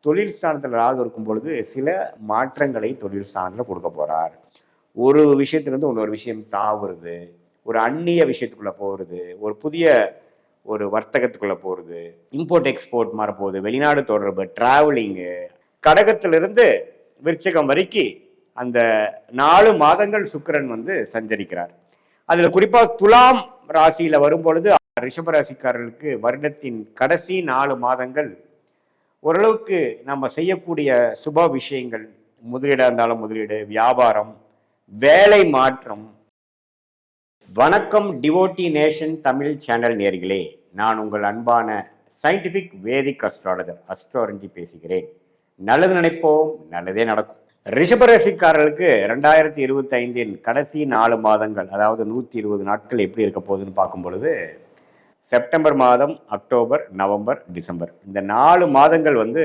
தொழில் ஸ்தானத்தில் ராகு இருக்கும் பொழுது சில மாற்றங்களை தொழில் ஸ்தானத்தில் கொடுக்க போறார். ஒரு விஷயத்திலிருந்து இன்னொரு விஷயம் தாவுறது, ஒரு அந்நிய விஷயத்துக்குள்ள போகிறது, ஒரு புதிய ஒரு வர்த்தகத்துக்குள்ள போகிறது, இம்போர்ட் எக்ஸ்போர்ட் மாற போகுது, வெளிநாடு தொடர்பு, டிராவலிங்கு, கடகத்திலிருந்து விருச்சிகம் வரைக்கும் அந்த 4 மாதங்கள் சுக்கிரன் வந்து சஞ்சரிக்கிறார். அதுல குறிப்பா துலாம் ராசியில வரும் பொழுது ரிஷபராசிக்காரர்களுக்கு வருடத்தின் கடைசி 4 மாதங்கள் ஓரளவுக்கு நம்ம செய்யக்கூடிய சுப விஷயங்கள், முதலீடா இருந்தாலும் முதலீடு, வியாபாரம், வேலை மாற்றம். வணக்கம் டிவோட்டி நேஷன் தமிழ் சேனல் நேயர்களே, நான் உங்கள் அன்பான சயின்டிபிக் வேதிக் அஸ்ட்ராலஜர் அஸ்ட்ரோரஞ்சி பேசுகிறேன். நல்லது நினைப்போம், நல்லதே நடக்கும். ரிஷபராசிக்காரர்களுக்கு 2025 கடைசி 4 மாதங்கள், அதாவது 120 நாட்கள் எப்படி இருக்க போகுதுன்னு பார்க்கும் பொழுது, செப்டம்பர் மாதம், அக்டோபர், நவம்பர், டிசம்பர், இந்த 4 மாதங்கள் வந்து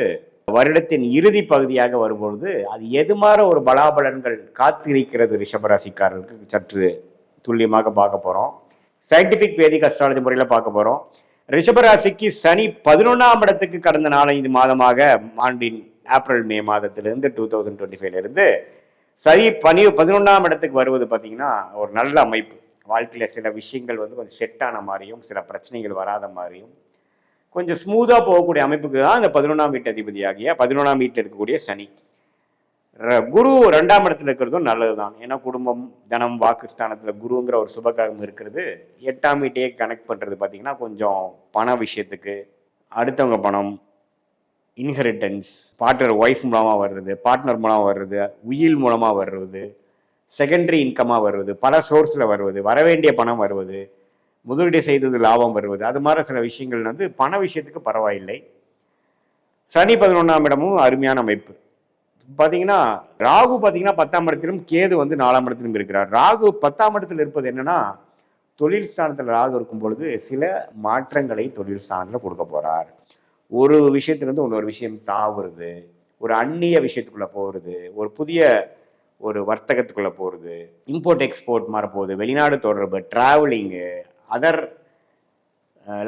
வருடத்தின் இறுதி பகுதியாக வரும்பொழுது அது எது மாதிரி ஒரு பலாபலன்கள் காத்திருக்கிறது ரிஷபராசிக்காரர்களுக்கு சற்று துல்லியமாக பார்க்க போறோம். சயின்டிபிக் வேதிக் அஸ்ட்ராலஜி முறையில் பார்க்க போறோம். ரிஷபராசிக்கு சனி 11ஆம் இடத்துக்கு கடந்த 4-5 மாதமாக ஆண்டின் ஏப்ரல் மே மாதத்திலிருந்து 2025 இருந்து சனி 11ஆம் இடத்துக்கு வருவது பார்த்தீங்கன்னா ஒரு நல்ல அமைப்பு. வாழ்க்கையில் சில விஷயங்கள் வந்து கொஞ்சம் செட் ஆன மாதிரியும் சில பிரச்சனைகள் வராத மாதிரியும் கொஞ்சம் ஸ்மூத்தாக போகக்கூடிய அமைப்புக்கு தான் இந்த 11ஆம் வீட்டு அதிபதியாகிய 11ஆம் வீட்டில் இருக்கக்கூடிய சனி. குரு 2ஆம் இடத்துல இருக்கிறதும் நல்லது தான். ஏன்னா குடும்பம், தனம், வாக்குஸ்தானத்தில் குருங்கிற ஒரு சுபகாரம் இருக்கிறது 8ஆம் வீட்டையே கனெக்ட் பண்ணுறது பார்த்தீங்கன்னா கொஞ்சம் பண விஷயத்துக்கு, அடுத்தவங்க பணம், இன்ஹெரிட்டன்ஸ், பார்ட்னர் ஒய்ஃப் மூலமாக வர்றது, பார்ட்னர் மூலமாக வர்றது, உயில் மூலமாக வர்றது, செகண்டரி இன்கமாக வருவது, பல சோர்ஸில் வருவது, வரவேண்டிய பணம் வருவது, முதலீடு செய்தது லாபம் வருவது, அது மாதிரி சில விஷயங்கள் வந்து பண விஷயத்துக்கு பரவாயில்லை. சனி 11ஆம் இடமும் அருமையான அமைப்பு. பார்த்தீங்கன்னா ராகு பார்த்தீங்கன்னா 10ஆம் இடத்திலும், கேது வந்து 4ஆம் இடத்திலும் இருக்கிறார். ராகு 10ஆம் இடத்தில் இருப்பது என்னன்னா, தொழில் ஸ்தானத்தில் ராகு இருக்கும் பொழுது சில மாற்றங்களை தொழில் ஸ்தானத்தில் கொடுக்க போறார். ஒரு விஷயத்திலிருந்து இன்னொரு விஷயம் தாவுறது, ஒரு அந்நிய விஷயத்துக்குள்ள போகிறது, ஒரு புதிய ஒரு வர்த்தகத்துக்குள்ள போகிறது, இம்போர்ட் எக்ஸ்போர்ட் மாற போகுது, வெளிநாடு தொடர்பு, டிராவலிங்கு, அதர்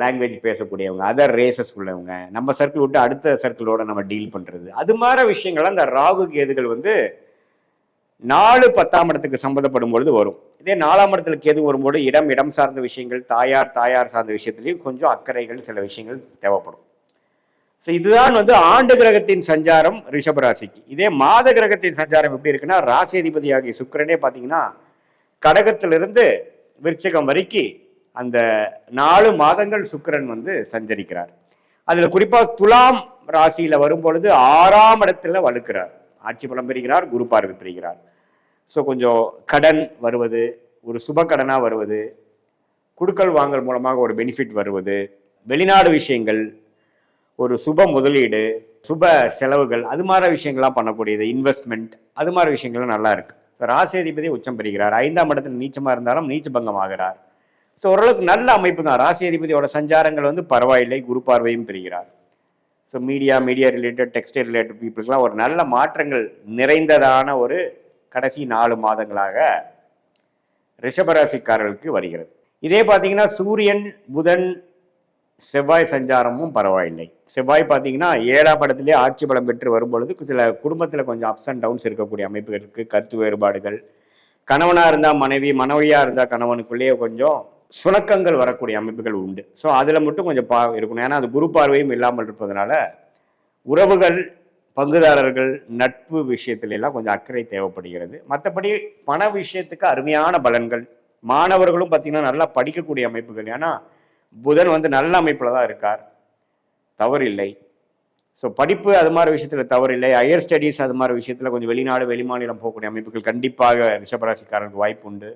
லாங்குவேஜ் பேசக்கூடியவங்க, அதர் ரேசஸ் உள்ளவங்க, நம்ம சர்க்கிள் விட்டு அடுத்த சர்க்கிளோட நம்ம டீல் பண்றது, அது மாதிரி விஷயங்கள் அந்த ராகு கேதுகள் வந்து 4 10ஆம் இடத்துக்கு சம்மந்தப்படும் பொழுது வரும். இதே 4ஆம் இடத்துல கேது வரும்போது இடம் சார்ந்த விஷயங்கள், தாயார் சார்ந்த விஷயத்திலையும் கொஞ்சம் அக்கறைகள், சில விஷயங்கள் தேவைப்படும். ஸோ இதுதான் வந்து ஆண்டு கிரகத்தின் சஞ்சாரம் ரிஷபராசிக்கு. இதே மாத கிரகத்தின் சஞ்சாரம் எப்படி இருக்குன்னா, ராசி அதிபதி ஆகிய சுக்கிரனே பார்த்தீங்கன்னா கடகத்திலிருந்து விருச்சிகம் வரைக்கும் அந்த 4 மாதங்கள் சுக்கிரன் வந்து சஞ்சரிக்கிறார். அதுல குறிப்பா துலாம் ராசியில வரும் பொழுது 6ஆம் இடத்துல வலுக்கிறார், ஆட்சி பலம் பெறுகிறார், குரு பார்வை பெறுகிறார். ஸோ கொஞ்சம் கடன் வருவது, ஒரு சுப கடனா வருவது, குடுக்கல் வாங்கல் மூலமாக ஒரு பெனிஃபிட் வருவது, வெளிநாடு விஷயங்கள், ஒரு சுப முதலீடு, சுப செலவுகள், அது மாதிரி விஷயங்கள்லாம் பண்ணக்கூடியது, இன்வெஸ்ட்மெண்ட், அது மாதிரி விஷயங்கள்லாம் நல்லா இருக்கு. ராசி அதிபதி உச்சம் பெறுகிறார், 5ஆம் இடத்துல நீச்சமா இருந்தாலும் நீச்ச பங்கம் ஆகிறார். ஸோ ஓரளவுக்கு நல்ல அமைப்பு தான். ராசி அதிபதியோட சஞ்சாரங்கள் வந்து பரவாயில்லை, குரு பார்வையும் பெறுகிறார். So media related, textile related பீப்புளுக்குலாம் ஒரு நல்ல மாற்றங்கள் நிறைந்ததான ஒரு கடைசி 4 மாதங்களாக ரிஷபராசிக்காரர்களுக்கு வருகிறது. இதே பார்த்தீங்கன்னா சூரியன், புதன், செவ்வாய் சஞ்சாரமும் பரவாயில்லை. செவ்வாய் பார்த்தீங்கன்னா 7ஆம் இடத்திலே ஆட்சி பலம் பெற்று வரும்பொழுது சில குடும்பத்தில் கொஞ்சம் அப்ஸ் அண்ட் டவுன்ஸ் இருக்கக்கூடிய அமைப்புகளுக்கு, கருத்து வேறுபாடுகள், கணவனா இருந்தா மனைவி, மனைவியா இருந்தா கணவனுக்குள்ளேயே கொஞ்சம் சுணக்கங்கள் வரக்கூடிய அமைப்புகள் உண்டு. ஸோ அதுல மட்டும் கொஞ்சம் இருக்கணும். ஏன்னா அது குரு பார்வையும் இல்லாமல் இருப்பதனால உறவுகள், பங்குதாரர்கள், நட்பு விஷயத்துல எல்லாம் கொஞ்சம் அக்கறை தேவைப்படுகிறது. மற்றபடி பண விஷயத்துக்கு அருமையான பலன்கள். மாணவர்களும் பார்த்தீங்கன்னா நல்லா படிக்கக்கூடிய அமைப்புகள். ஏன்னா புதன் வந்து நல்ல அமைப்புல தான் இருக்கார், தவறில்லை. ஸோ படிப்பு அது மாதிரி விஷயத்துல தவறில்லை. ஹையர் ஸ்டடீஸ் அது மாதிரி விஷயத்துல கொஞ்சம் வெளிநாடு, வெளிமாநிலம் போகக்கூடிய அமைப்புகள் கண்டிப்பாக ரிஷபராசிக்காரருக்கு வாய்ப்பு உண்டு.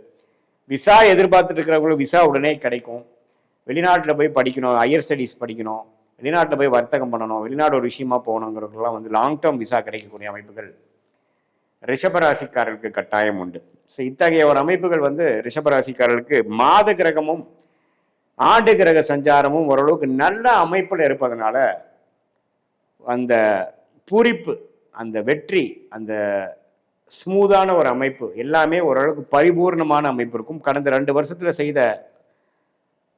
விசா எதிர்பார்த்துட்டு இருக்கிறவங்களுக்கு விசா உடனே கிடைக்கும். வெளிநாட்டில் போய் படிக்கணும், ஹையர் ஸ்டடீஸ் படிக்கணும், வெளிநாட்டில் போய் வர்த்தகம் பண்ணணும், வெளிநாடு ஒரு விஷயமா போகணுங்கிறதுக்கெல்லாம் வந்து லாங் டேர்ம் விசா கிடைக்கக்கூடிய அமைப்புகள் ரிஷபராசிக்காரர்களுக்கு கட்டாயம் உண்டு. ஸோ இத்தகைய ஒரு அமைப்புகள் வந்து ரிஷபராசிக்காரர்களுக்கு மாத கிரகமும் ஆண்டு கிரக சஞ்சாரமும் ஓரளவுக்கு நல்ல அமைப்பில் இருப்பதனால அந்த பூரிப்பு, அந்த வெற்றி, அந்த ஸ்மூதான ஒரு அமைப்பு எல்லாமே ஓரளவுக்கு பரிபூர்ணமான அமைப்பு இருக்கும். கடந்த 2 வருஷத்துல செய்த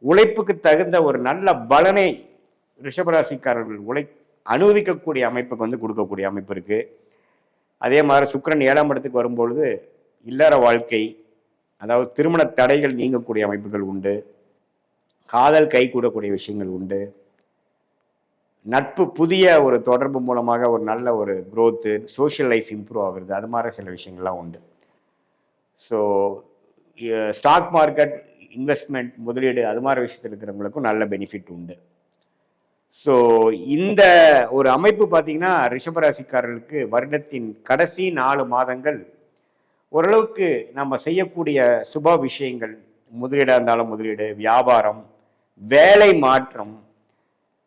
உழைப்புக்கு தகுந்த ஒரு நல்ல பலனை ரிஷபராசிக்காரர்கள் அனுபவிக்கக்கூடிய அமைப்புக்கு வந்து கொடுக்கக்கூடிய அமைப்பு இருக்கு. அதே மாதிரி சுக்கிரன் 7ஆம் இடத்துக்கு வரும்பொழுது இல்லற வாழ்க்கை, அதாவது திருமண தடைகள் நீங்கக்கூடிய அமைப்புகள் உண்டு, காதல் கை கூடக்கூடிய விஷயங்கள் உண்டு, நட்பு புதிய ஒரு தொடர்பு மூலமாக ஒரு நல்ல ஒரு growth, சோஷியல் லைஃப் இம்ப்ரூவ் ஆகுறது, அது மாதிரி சில விஷயங்கள்லாம் உண்டு. ஸோ ஸ்டாக் மார்க்கெட், இன்வெஸ்ட்மெண்ட், முதலீடு அது மாதிரி விஷயத்தில் இருக்கிறவங்களுக்கும் நல்ல பெனிஃபிட் உண்டு. ஸோ இந்த ஒரு அமைப்பு பார்த்தீங்கன்னா ரிஷபராசிக்காரர்களுக்கு வருடத்தின் கடைசி 4 மாதங்கள் ஓரளவுக்கு நம்ம செய்யக்கூடிய சுப விஷயங்கள், முதலீடாக இருந்தாலும் முதலீடு, வியாபாரம், வேலை மாற்றம்,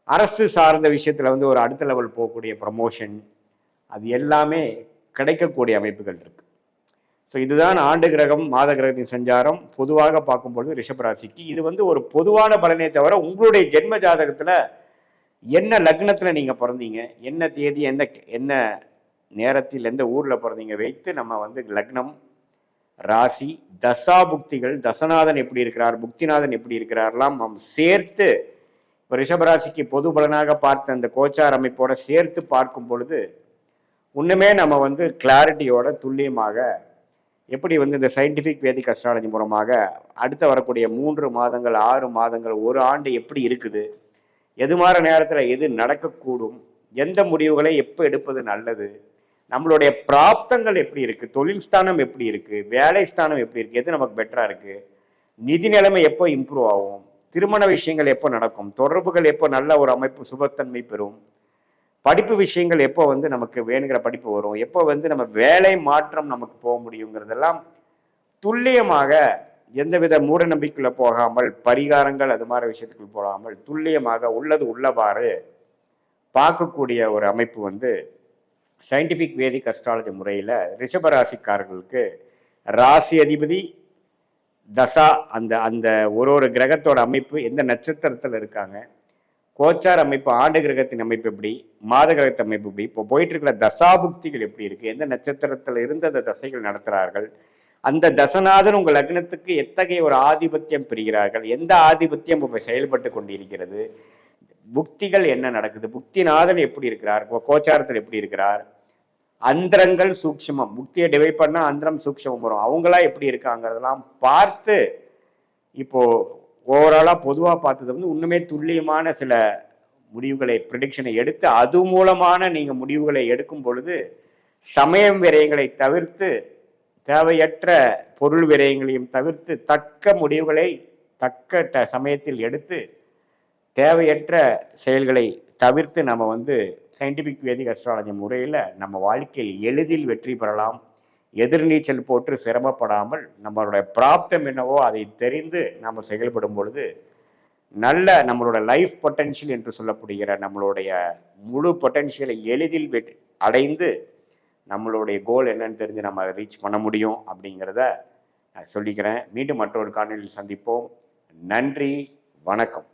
அரசு சார்ந்த விஷயத்தில் வந்து ஒரு அடுத்த லெவல் போகக்கூடிய ப்ரமோஷன், அது எல்லாமே கிடைக்கக்கூடிய அமைப்புகள் இருக்கு. ஸோ இதுதான் ஆண்டு கிரகம், மாத கிரகத்தின் சஞ்சாரம் பொதுவாக பார்க்கும்பொழுது ரிஷபராசிக்கு. இது வந்து ஒரு பொதுவான பலனே தவிர உங்களுடைய ஜென்ம ஜாதகத்தில் என்ன லக்னத்தில் நீங்கள் பிறந்தீங்க, என்ன தேதி, என்ன நேரத்தில், எந்த ஊரில் பிறந்தீங்க வைத்து நம்ம வந்து லக்னம், ராசி, தசா புக்திகள், தசநாதன் எப்படி இருக்கிறார், புக்திநாதன் எப்படி இருக்கிறார்லாம் நம்ம சேர்த்து இப்போ ரிஷபராசிக்கு பொது பலனாக பார்த்த அந்த கோச்சார் அமைப்போட சேர்த்து பார்க்கும் பொழுது இன்னுமே நம்ம வந்து கிளாரிட்டியோட துல்லியமாக எப்படி வந்து இந்த சயின்டிஃபிக் வேதிக் அஸ்ட்ராலஜி மூலமாக அடுத்த வரக்கூடிய 3 மாதங்கள், 6 மாதங்கள், ஒரு ஆண்டு எப்படி இருக்குது, எது மாதிரி நேரத்தில் எது நடக்கக்கூடும், எந்த முடிவுகளை எப்போ எடுப்பது நல்லது, நம்மளுடைய பிராப்தங்கள் எப்படி இருக்குது, தொழில் ஸ்தானம் எப்படி இருக்குது, வேலை ஸ்தானம் எப்படி இருக்குது, எது நமக்கு பெட்டராக இருக்குது, நிதி நிலைமை எப்போ இம்ப்ரூவ் ஆகும், திருமண விஷயங்கள் எப்போ நடக்கும், தொடர்புகள் எப்போ நல்ல ஒரு அமைப்பு சுபத்தன்மை பெறும், படிப்பு விஷயங்கள் எப்போ வந்து நமக்கு வேணுங்கிற படிப்பு வரும், எப்போ வந்து நம்ம வேலை மாற்றம் நமக்கு போக முடியுங்கிறதெல்லாம் துல்லியமாக எந்தவித மூட நம்பிக்கையில் போகாமல், பரிகாரங்கள் அது மாதிரி விஷயத்துக்கு போகாமல் துல்லியமாக உள்ளது உள்ளவாறு பார்க்கக்கூடிய ஒரு அமைப்பு வந்து சயின்டிஃபிக் வேதிக் அஸ்ட்ராலஜி முறையில் ரிஷபராசிக்காரர்களுக்கு ராசி அதிபதி தசா, அந்த அந்த ஒரு கிரகத்தோட அமைப்பு எந்த நட்சத்திரத்தில் இருக்காங்க, கோச்சார் அமைப்பு, ஆண்டு கிரகத்தின் அமைப்பு எப்படி, மாத கிரகத்தின் அமைப்பு எப்படி, இப்போ போயிட்டு இருக்கிற தசாபுக்திகள் எப்படி இருக்கு, எந்த நட்சத்திரத்தில் இருந்து அந்த தசைகள் நடத்துகிறார்கள், அந்த தசநாதன் உங்கள் லக்னத்துக்கு எத்தகைய ஒரு ஆதிபத்தியம் பெறுகிறார்கள், எந்த ஆதிபத்தியம் இப்போ செயல்பட்டு கொண்டிருக்கிறது, புக்திகள் என்ன நடக்குது, புக்திநாதன் எப்படி இருக்கிறார், கோச்சாரத்தில் எப்படி இருக்கிறார், அந்தரங்கள் சூக்ஷமம், புக்தியை டிவைட் பண்ணால் அந்தரம் சூக்ஷமம் வரும், அவங்களா எப்படி இருக்காங்கிறதெல்லாம் பார்த்து இப்போ ஓவராலாக பொதுவாக பார்த்தது வந்து இன்னுமே துல்லியமான சில முடிவுகளை, ப்ரிடிக்ஷனை எடுத்து அது மூலமான நீங்கள் முடிவுகளை எடுக்கும் பொழுது சமயம் விரயங்களை தவிர்த்து, தேவையற்ற பொருள் விரயங்களையும் தவிர்த்து தக்க முடிவுகளை தக்க சமயத்தில் எடுத்து தேவையற்ற செயல்களை தவிர்த்து நம்ம வந்து சயின்டிஃபிக் வேதிக் அஸ்ட்ராலஜி முறையில் நம்ம வாழ்க்கையில் எளிதில் வெற்றி பெறலாம். எதிர்நீச்சல் போட்டு சிரமப்படாமல் நம்மளுடைய பிராப்தம் என்னவோ அதை தெரிந்து நம்ம செயல்படும் பொழுது நல்ல நம்மளோட லைஃப் பொட்டென்ஷியல் என்று சொல்லப்படுகிற நம்மளுடைய முழு பொட்டென்ஷியலை எளிதில் அடைந்து நம்மளுடைய கோல் என்னன்னு தெரிஞ்சு நம்ம அதை ரீச் பண்ண முடியும் அப்படிங்கிறத நான் சொல்லிக்கிறேன். மீண்டும் மற்றொரு காணொளியில் சந்திப்போம். நன்றி, வணக்கம்.